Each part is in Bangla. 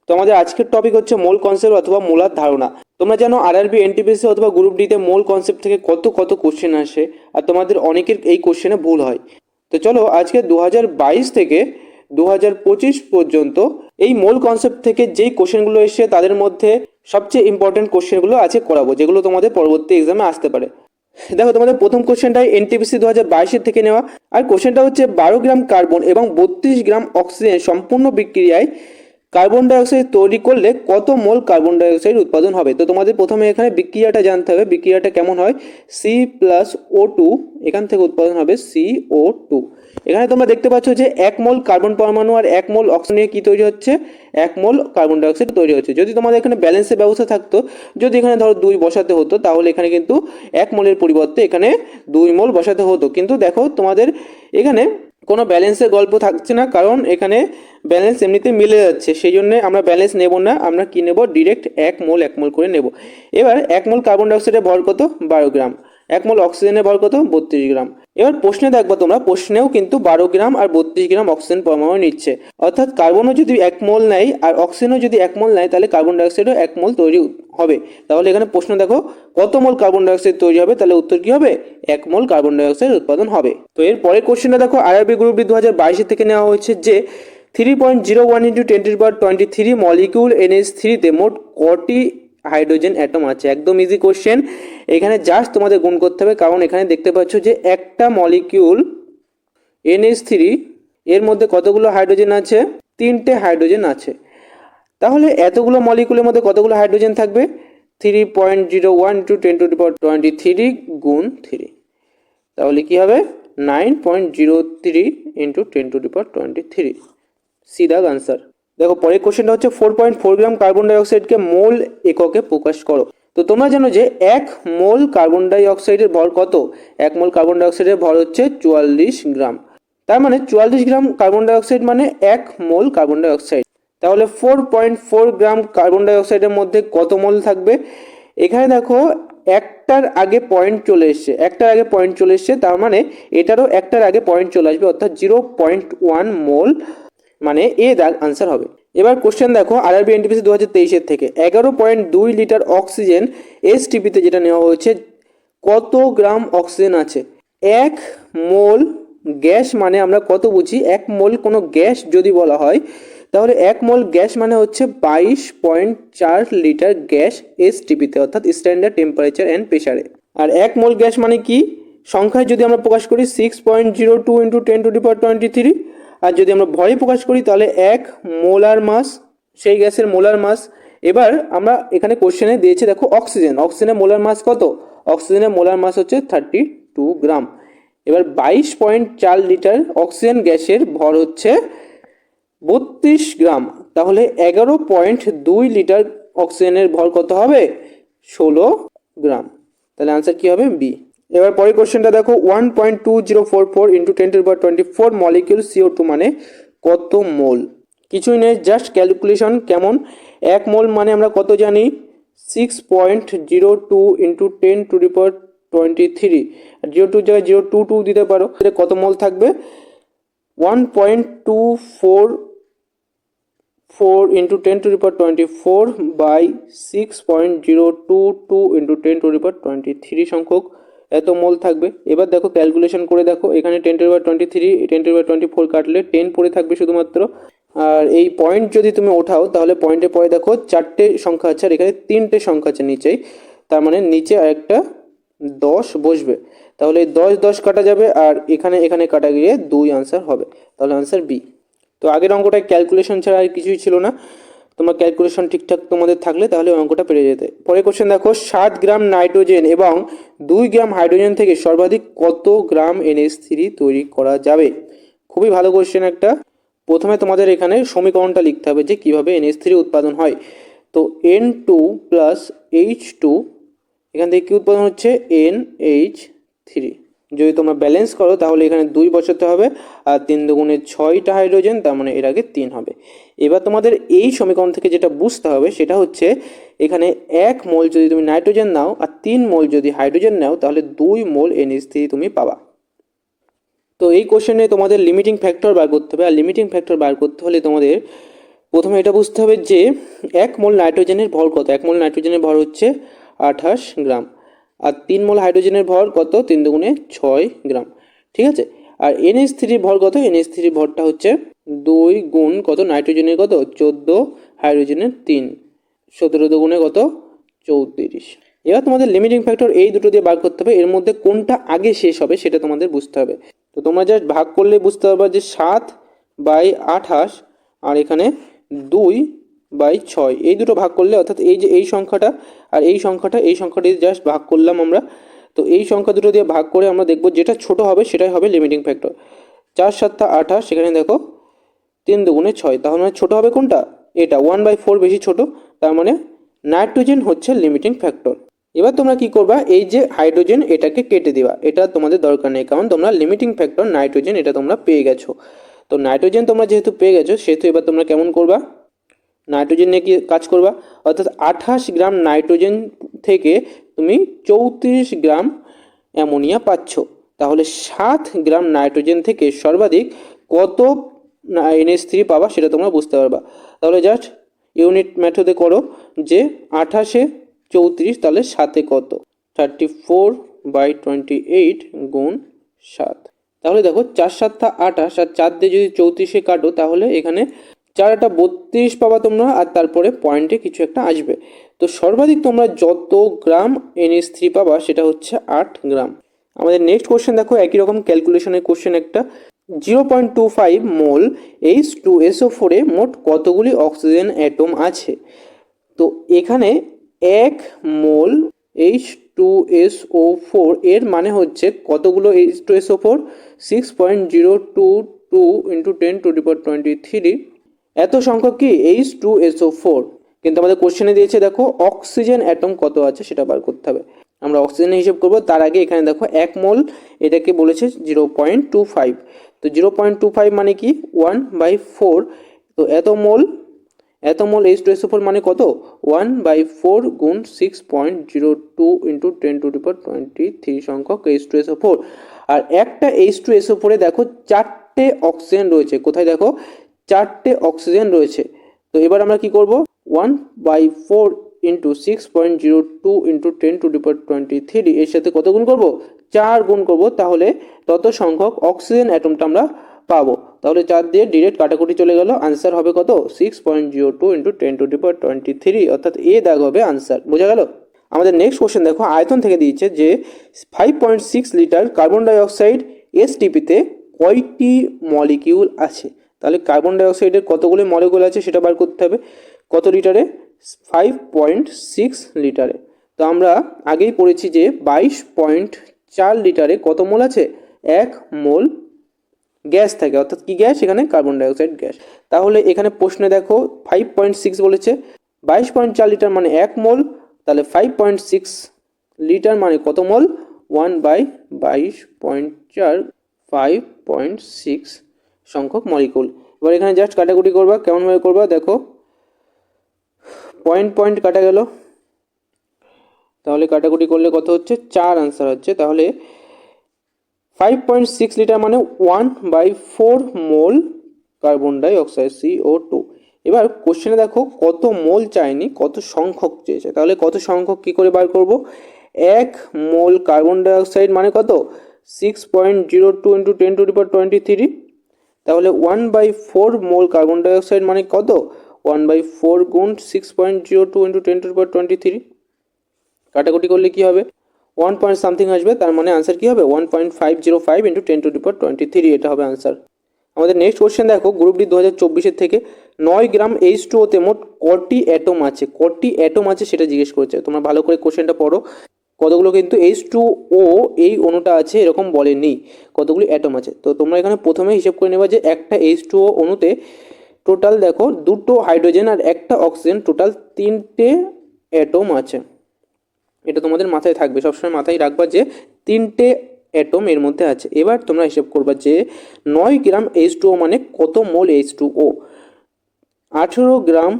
তো আমাদের আজকের টপিক হচ্ছে মোল কনসেপ্ট অথবা মূলার ধারণা। তোমরা জানো আরআরবি, এনটিপিসি অথবা গ্রুপ ডিতে মোল কনসেপ্ট থেকে কত কত কোশ্চেন আসে, আর তোমাদের অনেকের এই কোশ্চেনে ভুল হয়। তো চলো আজকে 2022 থেকে 2025 পর্যন্ত এই মোল কনসেপ্ট থেকে যেই কোশ্চেনগুলো এসে তাদের মধ্যে সবচেয়ে ইম্পর্টেন্ট কোশ্চেনগুলো আছে করাবো, যেগুলো তোমাদের পরবর্তী এক্সামে আসতে পারে। দেখো তোমাদের প্রথম কোশ্চেনটাই এনটিপিসি 2022 থেকে নেওয়া, আর কোশ্চেনটা হচ্ছে 12 গ্রাম কার্বন এবং 32 গ্রাম অক্সিজেন সম্পূর্ণ বিক্রিয়ায় কার্বন ডাইঅক্সাইড তৈরি করলে কত মোল কার্বন ডাইঅক্সাইড উৎপাদন হবে। তো তোমাদের প্রথমে এখানে বিক্রিয়াটা জানতে হবে, বিক্রিয়াটা কেমন হয়। C+O2 এখান থেকে উৎপাদন হবে CO2। এখানে তোমরা দেখতে পাচ্ছ যে 1 মোল কার্বন পরমাণু আর 1 মোল অক্সিজেন নিয়ে কি তৈরি হচ্ছে, 1 মোল কার্বন ডাইঅক্সাইড তৈরি হচ্ছে। যদি তোমাদের এখানে ব্যালেন্সের ব্যবস্থা থাকতো, যদি এখানে ধরো 2 বসাতে হতো, তাহলে এখানে কিন্তু 1 মোলের পরিবর্তে এখানে 2 মোল বসাতে হতো। কিন্তু দেখো তোমাদের এখানে কোনো ব্যালেন্সের গল্প থাকছে না, কারণ এখানে ব্যালেন্স এমনিতে মিলে যাচ্ছে, সেই জন্য আমরা ব্যালেন্স নেব না, আমরা কি নেব, ডিরেক্ট 1 মোল করে নেব। এবার 1 মোল কার্বন ডাইঅক্সাইডের ভর কত, 12 গ্রাম। 1 মোল অক্সিজেনের ভর কত, 32 গ্রাম। এবার প্রশ্নে দেখবো তোমরা, প্রশ্নেও কিন্তু 12 গ্রাম আর 32 গ্রাম অক্সিজেন পরমাণু নিচ্ছে, অর্থাৎ কার্বনও যদি 1 মোল নেয় আর অক্সিজেনও যদি 1 মোল নেয়, তাহলে কার্বন ডাইঅক্সাইডও 1 মোল তৈরি হবে। তাহলে এখানে প্রশ্ন দেখো কত মোল কার্বন ডাইঅক্সাইড তৈরি হবে, তাহলে উত্তর কি হবে, 1 মোল কার্বন ডাইঅক্সাইড উৎপাদন হবে। তো এর পরের কোশ্চেনটা দেখো, আরআরবি গ্রুপ ডি 2022 থেকে নেওয়া হয়েছে যে 3.01 × 10⁻23 মলিকিউল NH3-তে মোট কটি হাইড্রোজেন অ্যাটম আছে। একদম ইজি কোশ্চেন, এখানে জাস্ট তোমাদের গুণ করতে হবে, কারণ এখানে দেখতে পাচ্ছ যে একটা মলিকিউল NH3 এর মধ্যে কতগুলো হাইড্রোজেন আছে, 3টে হাইড্রোজেন আছে। তাহলে এতগুলো মলিকিউলের মধ্যে কতগুলো হাইড্রোজেন থাকবে, 3.01 × 10⁻23 গুণ 3, তাহলে কি হবে 9.03 × 10⁻23। সিধা আনসার। দেখো পরের কোশ্চেনটা হচ্ছে 4.4 গ্রাম কার্বন ডাইঅক্সাইডকে মোল এককে প্রকাশ করো। তো তোমরা জানো যে 1 মোল কার্বন ডাইঅক্সাইডের ভর কত, 1 মোল কার্বন ডাইঅক্সাইডের ভর হচ্ছে 44 গ্রাম। তার মানে 44 গ্রাম কার্বন ডাইঅক্সাইড মানে 1 মোল কার্বন ডাইঅক্সাইড। তাহলে 4.4 গ্রাম কার্বন ডাইঅক্সাইডের মধ্যে কত মোল থাকবে। এখানে দেখো একটার আগে পয়েন্ট চলে এসছে, তার মানে এটারও একটার আগে পয়েন্ট চলে আসবে, অর্থাৎ 0.1 মোল, মানে এ দাগ আনসার হবে। এবার কোশ্চেন দেখো, আরআরবি এনটিপিসি 2023 থেকে 11.2 লিটার অক্সিজেন এসটিপিতে যেটা নেওয়া হয়েছে, কত গ্রাম অক্সিজেন আছে। 1 মোল গ্যাস মানে আমরা কত বুঝি, 1 মোল কোনো গ্যাস যদি বলা হয়, তাহলে 1 মোল গ্যাস মানে হচ্ছে 22.4 লিটার গ্যাস এসটিপিতে, অর্থাৎ স্ট্যান্ডার্ড টেম্পারেচার অ্যান্ড প্রেসারে। আর 1 মোল গ্যাস মানে কি, সংখ্যায় যদি আমরা প্রকাশ করি 6.02 × 10⁻23, আর যদি আমরা ভরে প্রকাশ করি তাহলে 1 মোলার মাস, সেই গ্যাসের মোলার মাস। এবার আমরা এখানে কোশ্চেনে দিয়েছে দেখো অক্সিজেনের মোলার মাস কত, অক্সিজেনের মোলার মাস হচ্ছে 32 গ্রাম। এবার 22.4 লিটার অক্সিজেন গ্যাসের ভর হচ্ছে 32 গ্রাম, তাহলে 11.2 লিটার অক্সিজেনের ভর কত হবে, 16 গ্রাম। তাহলে আনসার কি হবে, বি। এবার পরের কোশ্চেনটা দেখো, 1.2044 × 10⁻24 মলিকিউল CO2 মানে কত মোল। কিছুই নেই, জাস্ট ক্যালকুলেশন। কেমন, 1 মোল মানে আমরা কত জানি, 6.02 × 10⁻23, আর 02 জায়গায় 022 দিতে পারো, কত মোল থাকবে, 1.244 × 10⁻24 বাই 6.022 × 10⁻23 সংখ্যক এত মোল থাকবে। এবার দেখো ক্যালকুলেশন করে দেখো, এখানে 10⁻23 10⁻24 কাটলে 10 পড়ে থাকবে শুধুমাত্র, আর এই পয়েন্ট যদি তুমি ওঠাও তাহলে পয়েন্টের পরে দেখো 4টে সংখ্যা আছে, আর এখানে 3টে সংখ্যা আছে নিচেই, তার মানে নিচে আরেকটা 10 বসবে, তাহলে 10 কাটা যাবে, আর এখানে কাটা গিয়ে 2 আনসার হবে, তাহলে আনসার বি। তো আগের অঙ্কটায় ক্যালকুলেশন ছাড়া আর কিছুই ছিল না, তোমার ক্যালকুলেশন ঠিকঠাক তোমাদের থাকলে তাহলে অঙ্কটা পেরে যেতে। পরে কোশ্চেন দেখো, 7 গ্রাম নাইট্রোজেন এবং 2 গ্রাম হাইড্রোজেন থেকে সর্বাধিক কত গ্রাম NH3 তৈরি করা যাবে। খুবই ভালো কোশ্চেন একটা। প্রথমে তোমাদের এখানে সমীকরণটা লিখতে হবে যে কিভাবে NH3 উৎপাদন হয়। তো N2 + H2, এখান থেকে কি উৎপাদন হচ্ছে, NH3। যদি তোমরা ব্যালেন্স করো তাহলে এখানে 2 বসাতে হবে, আর 3 দুগুণে 6টা হাইড্রোজেন, তার মানে এর আগে 3 হবে। এবার তোমাদের এই সমীকরণ থেকে যেটা বুঝতে হবে সেটা হচ্ছে, এখানে 1 মোল যদি তুমি নাইট্রোজেন নাও আর 3 মোল যদি হাইড্রোজেন নাও, তাহলে 2 মোল NH3 তুমি পাবা। তো এই কোশ্চেনে তোমাদের লিমিটিং ফ্যাক্টর বার করতে হবে, আর লিমিটিং ফ্যাক্টর বার করতে হলে তোমাদের প্রথমে এটা বুঝতে হবে যে 1 মোল নাইট্রোজেনের ভর কত। 1 মোল নাইট্রোজেনের ভর হচ্ছে 28 গ্রাম, আর 3 মোল হাইড্রোজেনের ভর কত, 3 দুগুণে 6 গ্রাম, ঠিক আছে। আর NH3 ভর কত, NH3 ভরটা হচ্ছে 2 গুণ কত, নাইট্রোজেনের কত 14, হাইড্রোজেনের 3, 17 দুগুণে কত 34। এবার তোমাদের লিমিটিং ফ্যাক্টর এই দুটো দিয়ে বার করতে হবে, এর মধ্যে কোনটা আগে শেষ হবে সেটা তোমাদের বুঝতে হবে। তো তোমরা জাস্ট ভাগ করলে বুঝতে পারবা যে 7/28 আর এখানে 2/6, এই দুটো ভাগ করলে, অর্থাৎ এই যে এই সংখ্যাটা আর এই সংখ্যাটা জাস্ট ভাগ করলাম আমরা। তো এই সংখ্যা দুটো দিয়ে ভাগ করে আমরা দেখব যেটা ছোট হবে সেটাই হবে লিমিটিং ফ্যাক্টর। 4×7=28, সেখানে দেখো 3 দুগুণে 6, তাহলে ছোট হবে কোনটা, এটা 1/4 বেশি ছোট, তার মানে নাইট্রোজেন হচ্ছে লিমিটিং ফ্যাক্টর। এবার তোমরা কি করবা, এই যে হাইড্রোজেন এটাকে কেটে দিবা, এটা তোমাদের দরকার নেই, কারণ তোমরা লিমিটিং ফ্যাক্টর নাইট্রোজেন এটা তোমরা পেয়ে গেছো। তো নাইট্রোজেন তোমরা যেহেতু পেয়ে গেছো, সেহেতু এবার তোমরা কেমন করবা, নাইট্রোজেন নিয়ে কি কাজ করবা, অর্থাৎ 28 গ্রাম নাইট্রোজেন থেকে তুমি 34 গ্রাম অ্যামোনিয়া পাচ্ছ। তাহলে 7 গ্রাম নাইট্রোজেন থেকে সর্বাধিক কত NH3 পাবা সেটা তোমরা বুঝতে পারবা। তাহলে জাস্ট ইউনিট মেথডে করো, যে 28-এ 34, তাহলে 7-এ কত, 34/28 গুণ 7। তাহলে দেখো 4×7=28, আর 4 দিয়ে যদি 34-এ কাটো তাহলে এখানে 4×8=32 পাবা তোমরা, আর তারপরে পয়েন্টে কিছু একটা আসবে। তো সর্বাধিক তোমরা যত গ্রাম NH3 পাবা সেটা হচ্ছে 8 গ্রাম। আমাদের নেক্সট কোশ্চেন দেখো, একই রকম ক্যালকুলেশনের কোশ্চেন একটা। 0.25 মোল H2SO4 এ মোট কতগুলি অক্সিজেন অ্যাটম আছে। তো এখানে 1 মোল H2SO4 এর মানে হচ্ছে কতগুলো H2SO4, 6.022 × 10⁻23 এত সংখ্যক কি H2SO4। কিন্তু আমাদের কোশ্চেনে দিয়েছে দেখো অক্সিজেন অ্যাটম কত আছে সেটা বার করতে হবে। আমরা অক্সিজেনের হিসেব করব, তার আগে এখানে দেখো 1 মোল, এটাকে বলেছে 0.25। তো 0.25 মানে কি 1/4। তো এত মোল H2SO4 মানে কত, 1/4 গুণ 6.02 × 10⁻23 সংখ্যক H2SO4। আর একটা H2SO4 এ দেখো 4টে অক্সিজেন রয়েছে, কোথায় দেখো 4টে অক্সিজেন রয়েছে। তো এবার আমরা কি করব, 1/4 × 6.02 × 10⁻23 এর সাথে কত গুণ করব, 4 গুণ করব, তাহলে তত সংখ্যক অক্সিজেন অ্যাটমটা আমরা পাবো। তাহলে 4 দিয়ে ডিরেক্ট কাটাকুটি চলে গেল, আনসার হবে কত, 6.02 × 10⁻23, অর্থাৎ এ দাগ হবে আনসার। বোঝা গেল। আমাদের নেক্সট কোশ্চেন দেখো, আয়তন থেকে দিয়েছে যে 5.6 লিটার কার্বন ডাইঅক্সাইড STP-তে কয়টি মলিকিউল আছে। তাহলে কার্বন ডাইঅক্সাইডের কতগুলো মলিকিউল আছে সেটা বার করতে হবে। কত লিটারে, 5.6 লিটারে। তো আমরা আগেই পড়েছি যে 22.4 লিটারে কত মোল আছে, 1 মোল গ্যাস থাকে, অর্থাৎ কি গ্যাস, এখানে কার্বন ডাইঅক্সাইড গ্যাস। তাহলে এখানে প্রশ্নে দেখো 5.6 বলেছে, 22.4 লিটার মানে 1 মোল, তাহলে 5.6 লিটার মানে কত মোল, 1/22.4, 5.6 সংখ্যক মলিকুল। এবার এখানে জাস্ট কাটাকুটি করবা, কেমনভাবে করবা দেখো, পয়েন্ট কাটা গেল, তাহলে কাটাকুটি করলে কত হচ্ছে, 4 আনসার হচ্ছে। তাহলে 5.6 লিটার মানে 1/4 মোল কার্বন ডাইঅক্সাইড CO2। এবার কোশ্চেনে দেখো কত মোল চাইনি, কত সংখ্যক চেয়েছে। তাহলে কত সংখ্যক কি করে বার করব, 1 মোল কার্বন ডাইঅক্সাইড মানে কত, 6.02 × 10⁻23। তাহলে 1/4 মোল কার্বন ডাইঅক্সাইড মানে কত, 1/4 গুণ 6.02 × 10⁻23। কাটাকুটি করলে কি হবে, 1 পয়েন্ট সামথিং আসবে, তার মানে আনসার কি হবে, 1.505 × 10⁻23, এটা হবে আনসার। আমাদের নেক্সট কোশ্চেন দেখো, গ্রুপ ডি 2024 থেকে 9 গ্রাম H2O-তে মোট কটি অ্যাটম আছে, কটি অ্যাটম আছে সেটা জিজ্ঞেস করেছে। তোমরা ভালো করে কোশ্চেনটা পড়ো, কতগুলো কিন্তু H2O এই অণুটা আছে এরকম বলেনি, কতগুলি অ্যাটম আছে। তো তোমরা এখানে প্রথমে হিসেব করে নেবা যে একটা H2O অণুতে টোটাল দেখো 2টো হাইড্রোজেন আর একটা অক্সিজেন, টোটাল 3টে অ্যাটম আছে। এটা তোমাদের মাথায় থাকবে, সবসময় মাথায় রাখবা যে 3টে অ্যাটম এর মধ্যে আছে। এবার তোমরা হিসেব করবা যে 9 গ্রাম H2O মানে কত মোল H2O। 18 গ্রাম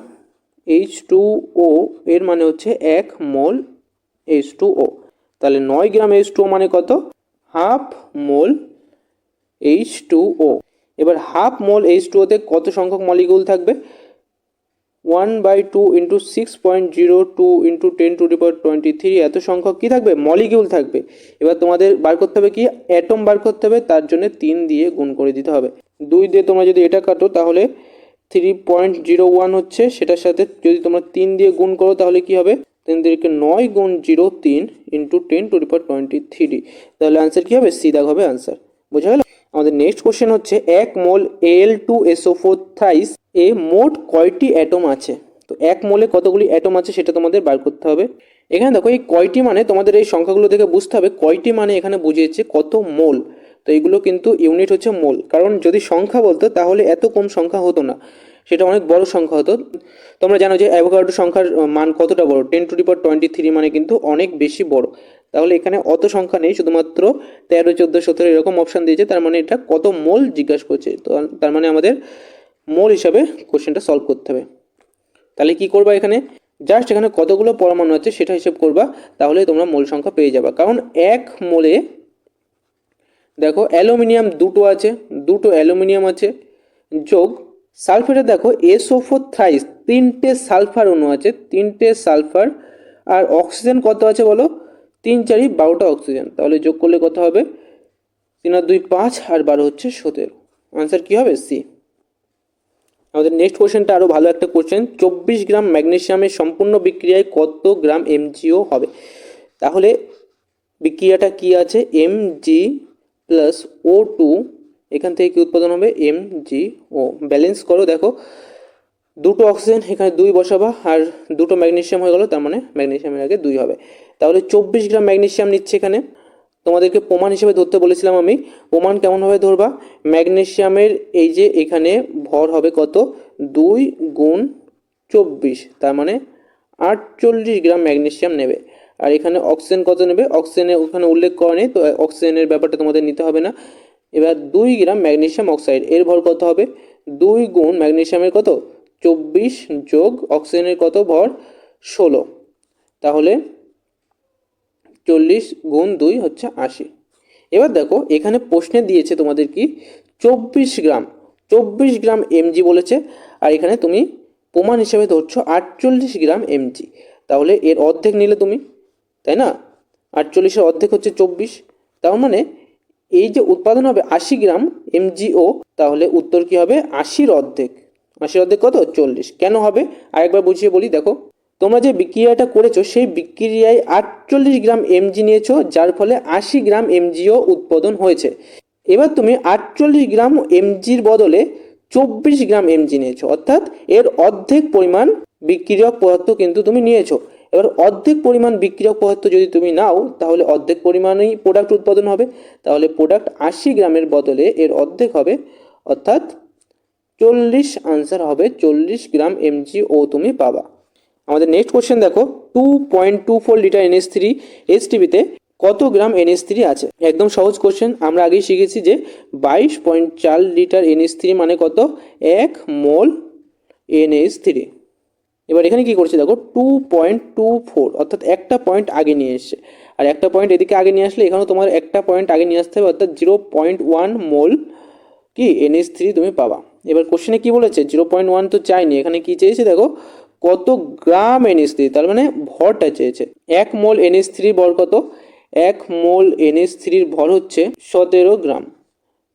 H2O এর মানে হচ্ছে 1 মোল H2O। তাহলে 9 গ্রাম H2O মানে কত, হাফ মোল H2O। এবার হাফ মোল H2O তে কত সংখ্যক মলিকিউল থাকবে, 1/2 ইন্টু 6.02 ইন্টু 10⁻23 এত সংখ্যক কী থাকবে? মলিকিউল থাকবে। এবার তোমাদের বার করতে হবে কি? অ্যাটম বার করতে হবে, তার জন্য 3 দিয়ে গুণ করে দিতে হবে। 2 দিয়ে তোমরা যদি এটা কাটো তাহলে 3.01 হচ্ছে, সেটার সাথে যদি তোমরা 3 দিয়ে গুণ করো তাহলে কি হবে? 3 দিকে 9 গুণ 0 3 ইন্টু 10⁻23। তাহলে আনসার কী হবে? সি দাগ হবে আনসার। বোঝা গেল? আমাদের নেক্সট কোশ্চেন হচ্ছে 1 মোল Al2SO4 থ্রাইস এ মোট কয়টি অ্যাটম আছে? তো 1 মোলে কতগুলি অ্যাটম আছে সেটা তোমাদের বার করতে হবে। এখানে দেখো এই কয়টি মানে তোমাদের এই সংখ্যাগুলো দেখে বুঝতে হবে কয়টি মানে এখানে বুঝিয়েছে কত মোল। তো এইগুলো কিন্তু ইউনিট হচ্ছে মোল, কারণ যদি সংখ্যা বলতো তাহলে এত কম সংখ্যা হতো না, সেটা অনেক বড় সংখ্যা হতো। তোমরা জানো যে অ্যাভোগাড্রো সংখ্যার মান কতটা বড়, 10⁻23 মানে কিন্তু অনেক বেশি বড়। তাহলে এখানে অত সংখ্যা নেই, শুধুমাত্র 13 14 17 এরকম অপশান দিয়েছে, তার মানে এটা কত মোল জিজ্ঞাসা করছে। তো তার মানে আমাদের মোল হিসাবে কোশ্চেনটা সলভ করতে হবে। তাহলে কি করবা? এখানে জাস্ট এখানে কতগুলো পরমাণু আছে সেটা হিসেব করবা, তাহলে তোমরা মোল সংখ্যা পেয়ে যাবা। কারণ 1 মোলে দেখো অ্যালুমিনিয়াম দুটো আছে, দুটো অ্যালুমিনিয়াম আছে, যোগ সালফারে দেখো SO4 থ্রাইস 3টে সালফার অণু আছে, 3টে সালফার। আর অক্সিজেন কত আছে বলো? 3 4 12টা অক্সিজেন। তাহলে যোগ করলে কত হবে? 3 আর 2 5 আর 12 হচ্ছে 17। আনসার কি হবে? সি। আমাদের নেক্সট কোশ্চেনটা আরও ভালো একটা কোশ্চেন। 24 গ্রাম ম্যাগনেসিয়ামের সম্পূর্ণ বিক্রিয়ায় কত গ্রাম MgO হবে? তাহলে বিক্রিয়াটা কি আছে? Mg প্লাস O2, এখান থেকে কি উৎপাদন হবে? MgO। ব্যালেন্স করো, দেখো দুটো অক্সিজেন এখানে 2 বসাবা, আর দুটো ম্যাগনেসিয়াম হয়ে গেল, তার মানে ম্যাগনেসিয়ামের আগে 2 হবে। তাহলে 24 গ্রাম ম্যাগনেসিয়াম নিচ্ছে এখানে। তোমাদেরকে প্রমাণ হিসেবে ধরতে বলেছিলাম আমি। প্রমাণ কেমনভাবে ধরবা? ম্যাগনেসিয়ামের এই যে এখানে ভর হবে কত? 2 গুণ 24, তার মানে 48 গ্রাম ম্যাগনেসিয়াম নেবে। আর এখানে অক্সিজেন কত নেবে? অক্সিজেনের ওখানে উল্লেখ করা নেই, তো অক্সিজেনের ব্যাপারটা তোমাদের নিতে হবে না। এবার 2 গ্রাম ম্যাগনেসিয়াম অক্সাইড, এর ভর কত হবে? 2 গুণ ম্যাগনেসিয়ামের কত? 24 যোগ অক্সিজেনের কত ভর? 16। তাহলে 40 গুণ 2 হচ্ছে 80। এবার দেখো এখানে প্রশ্নে দিয়েছে তোমাদের কি? 24 গ্রাম Mg বলেছে, আর এখানে তুমি প্রমাণ হিসেবে ধরছো 48 গ্রাম Mg। তাহলে এর অর্ধেক নিলে তুমি, তাই না? 48-এর অর্ধেক হচ্ছে 24, তার মানে এই যে উৎপাদন হবে 80 গ্রাম MgO, তাহলে উত্তর কি হবে? 80-র অর্ধেক। 80-র অর্ধেক কত? 40। কেন হবে আরেকবার বুঝিয়ে বলি। দেখো তোমরা যে বিক্রিয়াটা করেছো সেই বিক্রিয়ায় 48 গ্রাম Mg নিয়েছো, যার ফলে 80 গ্রাম MgO উৎপাদন হয়েছে। এবার তুমি 48 গ্রাম Mgর বদলে 24 গ্রাম Mg নিয়েছো, অর্থাৎ এর অর্ধেক পরিমাণ বিক্রিয়ক পদার্থ কিন্তু তুমি নিয়েছো। এবার অর্ধেক পরিমাণ বিক্রিয়ক পদার্থ যদি তুমি নাও তাহলে অর্ধেক পরিমাণেই প্রোডাক্ট উৎপাদন হবে। তাহলে প্রোডাক্ট 80 গ্রামের বদলে এর অর্ধেক হবে, অর্থাৎ 40। আনসার হবে 40 গ্রাম MgO তুমি পাবা। আমাদের নেক্সট কোশ্চেন দেখো, 2.24 লিটার NH3 HTBতে কত গ্রাম NH3 আছে? একদম সহজ কোশ্চেন, আমরা আগেই শিখেছি যে 22.4 লিটার NH3 মানে কত? 1 মোল NH3। এবার এখানে কি করছে দেখো, 2.24, অর্থাৎ একটা পয়েন্ট আগে নিয়ে এসছে, আর একটা পয়েন্ট এদিকে আগে নিয়ে আসলে এখানেও তোমার একটা পয়েন্ট আগে নিয়ে আসতে হবে, অর্থাৎ 0.1 মোল কি NH3 তুমি পাবা। এবার কোশ্চেনে কি বলেছে? 0.1 তো চাইনি, এখানে কি চেয়েছে দেখো, কত গ্রাম NH3, তার মানে ভরটা চেয়েছে। 1 মোল NH3 ভর কত? 1 মোল NH3-র ভর হচ্ছে 17 গ্রাম।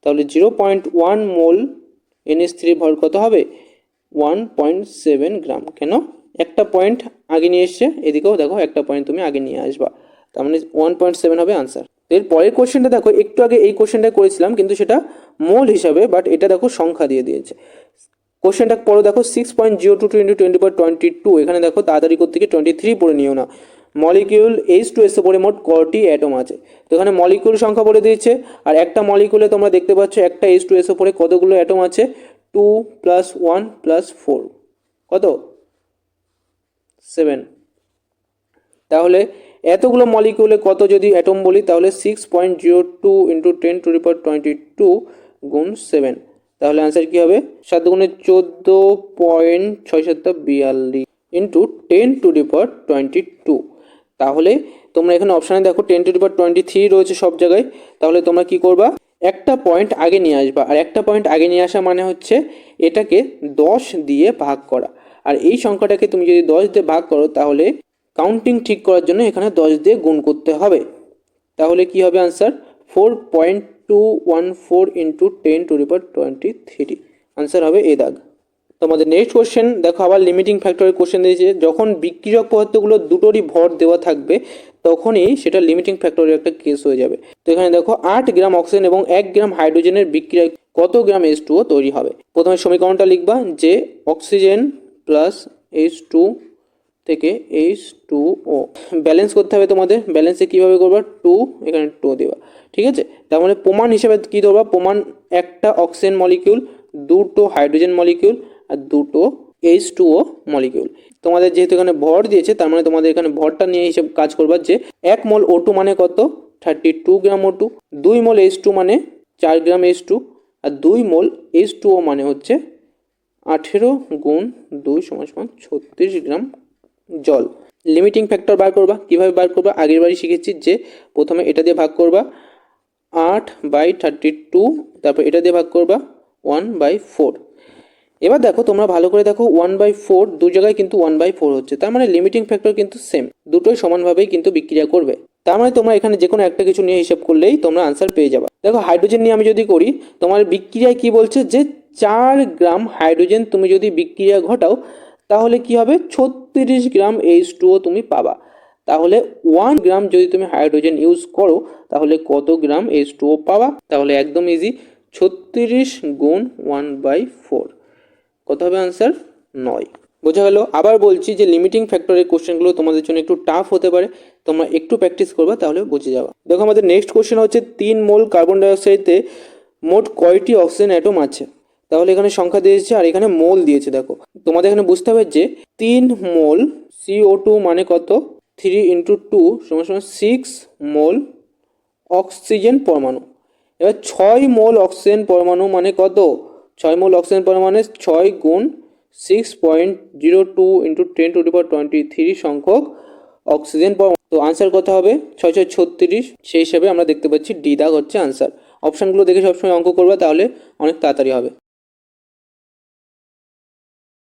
তাহলে 0.1 মোল NH3 ভর কত হবে? 1.7 গ্রাম। কেন? একটা পয়েন্ট আগে নিয়ে এসছে, এদিকেও দেখো একটা পয়েন্ট তুমি আগে নিয়ে আসবা, তার মানে 1.7 হবে আনসার। এর পরের কোশ্চেনটা দেখো, একটু আগে এই কোশ্চেনটা করেছিলাম কিন্তু সেটা মোল হিসাবে, বাট এটা দেখো সংখ্যা দিয়ে দিয়েছে। কোশ্চেনটা পড়ো দেখো, 6.022 ইন্টু 10⁻22, এখানে দেখো তাড়াতাড়ি করতে গিয়ে 23 পড়ে নিও না। মলিকিউল H2SO পরে মোট কটি অ্যাটম আছে? তো এখানে মলিকিউল সংখ্যা বলে দিয়েছে, আর একটা মলিকিউলে তোমরা দেখতে পাচ্ছ একটা H2SO পরে কতগুলো অ্যাটম আছে? 2 + 1 + 4 কত? 7। তাহলে এতগুলো মলিকিউলে কত যদি অ্যাটম বলি, তাহলে 6.02 ইন্টু 10⁻22 গুণ 7। তাহলে আনসার কী হবে? 7 গুণে 14.642 ইন্টু 10⁻22। তাহলে তোমরা এখানে অপশানে দেখো 10⁻23 রয়েছে সব জায়গায়। তাহলে তোমরা কি করবা? একটা পয়েন্ট আগে নিয়ে আসবা, আর একটা পয়েন্ট আগে নিয়ে আসা মানে হচ্ছে এটাকে 10 দিয়ে ভাগ করা। আর এই সংখ্যাটাকে তুমি যদি 10 দিয়ে ভাগ করো তাহলে কাউন্টিং ঠিক করার জন্য এখানে 10 দিয়ে গুণ করতে হবে। তাহলে কি হবে আনসার? 4.214 ইন্টু 10⁻23। আনসার হবে এ দাগ। তোমাদের নেক্সট কোশ্চেন দেখো, আবার লিমিটিং ফ্যাক্টরের কোশ্চেন দিয়েছে। যখন বিক্রিয়ক পদার্থগুলো দুটোরই ভর দেওয়া থাকবে তখনই সেটা লিমিটিং ফ্যাক্টরের একটা কেস হয়ে যাবে। তো এখানে দেখো 8 গ্রাম অক্সিজেন এবং 1 গ্রাম হাইড্রোজেনের বিক্রিয়ায় কত গ্রাম H2O তৈরি হবে। প্রথমে সমীকরণটা লিখবা যে অক্সিজেন প্লাস H2 থেকে H2O ব্যালেন্স করতে হবে তোমাদের। ব্যালেন্সে কীভাবে করবা? 2, এখানে 2 দেবা, ঠিক আছে। তার মানে প্রমাণ হিসেবে কী ধরবা? প্রমাণ একটা অক্সিজেন মলিকিউল, দুটো হাইড্রোজেন মলিকিউল আর দুটো H2O মলিকিউল। তোমাদের যেহেতু এখানে ভর দিয়েছে তার মানে তোমাদের এখানে ভরটা নিয়ে হিসেব কাজ করবা যে 1 মোল O2 মানে কত? 32 গ্রাম O2, 2 মোল H2 মানে 4 গ্রাম H2 আর 2 মোল H2O মানে হচ্ছে 18 গুণ 2 = 36 গ্রাম জল। লিমিটিং ফ্যাক্টর বার করবা। কিভাবে বার করবা? আগের বারই শিখেছি যে প্রথমে এটা দিয়ে ভাগ করবা 8/32, তারপর এটা দিয়ে ভাগ করবা 1/4। এবার দেখো তোমরা ভালো করে দেখো 1/4 দু জায়গায় কিন্তু 1/4 হচ্ছে, তার মানে লিমিটিং ফ্যাক্টর কিন্তু সেম, দুটোই সমানভাবেই কিন্তু বিক্রিয়া করবে। তার মানে তোমরা এখানে যে কোনো একটা কিছু নিয়ে হিসাব করলেই তোমরা আনসার পেয়ে যাবে। দেখো হাইড্রোজেন নিয়ে আমি যদি করি, তোমার বিক্রিয়ায় কি বলছে যে 4 গ্রাম হাইড্রোজেন তুমি যদি বিক্রিয়া ঘটাও তাহলে কি হবে? 36 গ্রাম H2O তুমি পাবা। তাহলে 1 গ্রাম যদি তুমি হাইড্রোজেন ইউজ করো তাহলে কত গ্রাম H2O পাবা? তাহলে একদম ইজি, 36 গুণ 1/4, কত হবে আনসার? 9। বোঝা গেল? আবার বলছি যে লিমিটিং ফ্যাক্টরের কোশ্চেনগুলো তোমাদের জন্য একটু টাফ হতে পারে, তোমরা একটু প্র্যাকটিস করবা তাহলে বুঝে যাবে। দেখো আমাদের নেক্সট কোশ্চেন হচ্ছে 3 মোল কার্বন ডাইঅক্সাইডে মোট কয়টি অক্সিজেন অ্যাটম আছে? তাহলে এখানে সংখ্যা দিয়েছে আর এখানে মোল দিয়েছে। দেখো তোমাদের এখানে বুঝতে হবে যে 3 মোল CO2 মানে কত? 3 × 2 = 6 মোল অক্সিজেন পরমাণু। এবার 6 মোল অক্সিজেন পরমাণু মানে কত? 6 মোল অক্সিজেন পরমাণু 6 গুণ 6.02 × 10⁻23 সংখ্যক অক্সিজেন পরমাণু। তো আনসার কত হবে? 6 6 36। সেই হিসাবে আমরা দেখতে পাচ্ছি ডি দাগ হচ্ছে আনসার। অপশানগুলো দেখে সবসময় অঙ্ক করবা, তাহলে অনেক তাড়াতাড়ি হবে।